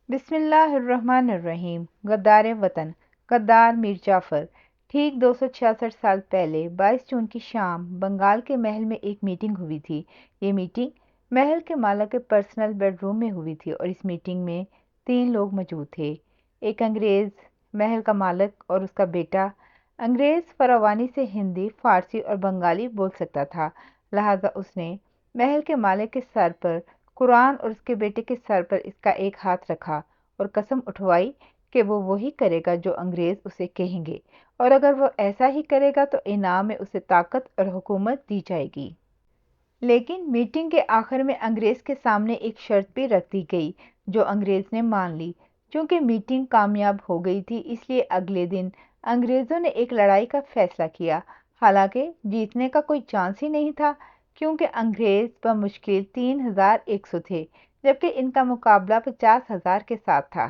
بسم اللہ الرحمن الرحیم۔ غدار وطن غدار میر جعفر۔ ٹھیک 266 سال پہلے 22 جون کی شام بنگال کے محل میں ایک میٹنگ ہوئی تھی۔ یہ میٹنگ محل کے مالک کے پرسنل بیڈ روم میں ہوئی تھی اور اس میٹنگ میں 3 لوگ موجود تھے۔ ایک انگریز محل کا مالک اور اس کا بیٹا۔ انگریز فراوانی سے ہندی، فارسی اور بنگالی بول سکتا تھا، لہٰذا اس نے محل کے مالک کے سر پر قرآن اور اس کے بیٹے کے سر پر اس کا ایک ہاتھ رکھا اور قسم اٹھوائی کہ وہ وہی کرے گا جو انگریز اسے کہیں گے، اور اگر وہ ایسا ہی کرے گا تو انعام میں اسے طاقت اور حکومت دی جائے گی۔ لیکن میٹنگ کے آخر میں انگریز کے سامنے ایک شرط بھی رکھ دی گئی جو انگریز نے مان لی۔ چونکہ میٹنگ کامیاب ہو گئی تھی اس لیے اگلے دن انگریزوں نے ایک لڑائی کا فیصلہ کیا، حالانکہ جیتنے کا کوئی چانس ہی نہیں تھا کیونکہ انگریز بمشکل 3100 تھے جبکہ ان کا مقابلہ 50,000 کے ساتھ تھا،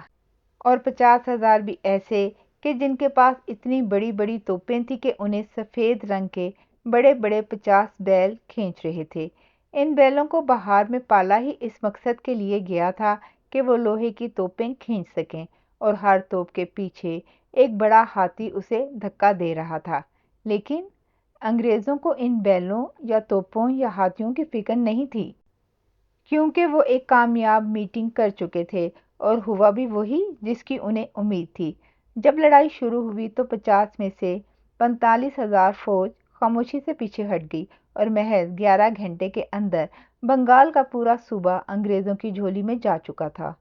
اور 50,000 بھی ایسے کہ جن کے پاس اتنی بڑی بڑی توپیں تھیں کہ انہیں سفید رنگ کے بڑے بڑے 50 بیل کھینچ رہے تھے۔ ان بیلوں کو بہار میں پالا ہی اس مقصد کے لیے گیا تھا کہ وہ لوہے کی توپیں کھینچ سکیں، اور ہر توپ کے پیچھے ایک بڑا ہاتھی اسے دھکا دے رہا تھا۔ لیکن انگریزوں کو ان بیلوں یا توپوں یا ہاتھیوں کی فکر نہیں تھی کیونکہ وہ ایک کامیاب میٹنگ کر چکے تھے اور ہوا بھی وہی جس کی انہیں امید تھی۔ جب لڑائی شروع ہوئی تو 50 میں سے 45,000 فوج خاموشی سے پیچھے ہٹ گئی اور محض 11 گھنٹے کے اندر بنگال کا پورا صوبہ انگریزوں کی جھولی میں جا چکا تھا۔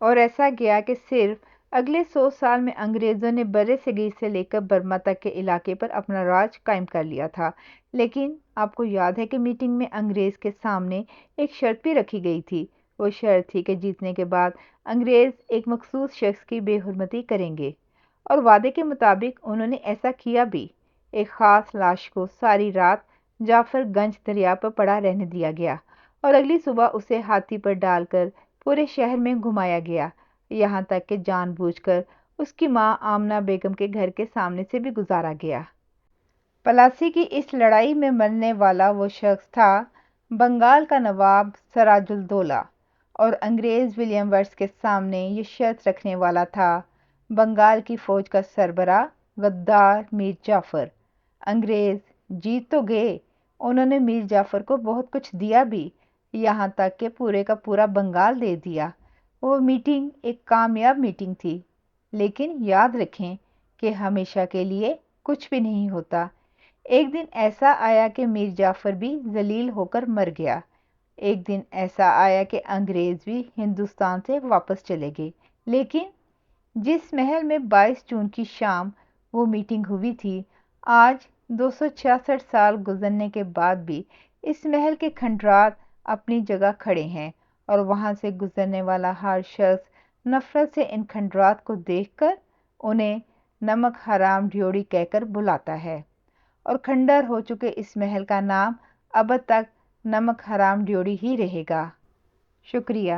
اور ایسا گیا کہ صرف اگلے 100 سال میں انگریزوں نے برِ صغیر سے لے کر برما تک کے علاقے پر اپنا راج قائم کر لیا تھا۔ لیکن آپ کو یاد ہے کہ میٹنگ میں انگریز کے سامنے ایک شرط بھی رکھی گئی تھی۔ وہ شرط تھی کہ جیتنے کے بعد انگریز ایک مخصوص شخص کی بے حرمتی کریں گے، اور وعدے کے مطابق انہوں نے ایسا کیا بھی۔ ایک خاص لاش کو ساری رات جعفر گنج دریا پر پڑا رہنے دیا گیا اور اگلی صبح اسے ہاتھی پر ڈال کر پورے شہر میں گھمایا گیا، یہاں تک کہ جان بوجھ کر اس کی ماں آمنہ بیگم کے گھر کے سامنے سے بھی گزارا گیا۔ پلاسی کی اس لڑائی میں مرنے والا وہ شخص تھا بنگال کا نواب سراج الدولہ، اور انگریز ولیم ورڈس کے سامنے یہ شرط رکھنے والا تھا بنگال کی فوج کا سربراہ غدار میر جعفر۔ انگریز جیت تو گئے، انہوں نے میر جعفر کو بہت کچھ دیا بھی، یہاں تک کہ پورے کا پورا بنگال دے دیا۔ وہ میٹنگ ایک کامیاب میٹنگ تھی، لیکن یاد رکھیں کہ ہمیشہ کے لیے کچھ بھی نہیں ہوتا۔ ایک دن ایسا آیا کہ میر جعفر بھی ذلیل ہو کر مر گیا۔ ایک دن ایسا آیا کہ انگریز بھی ہندوستان سے واپس چلے گئے۔ لیکن جس محل میں 22 جون کی شام وہ میٹنگ ہوئی تھی، آج 266 سال گزرنے کے بعد بھی اس محل کے کھنڈرات اپنی جگہ کھڑے ہیں، اور وہاں سے گزرنے والا ہر شخص نفرت سے ان کھنڈرات کو دیکھ کر انہیں نمک حرام ڈیوڑی کہہ کر بلاتا ہے، اور کھنڈر ہو چکے اس محل کا نام اب تک نمک حرام ڈیوڑی ہی رہے گا۔ شکریہ۔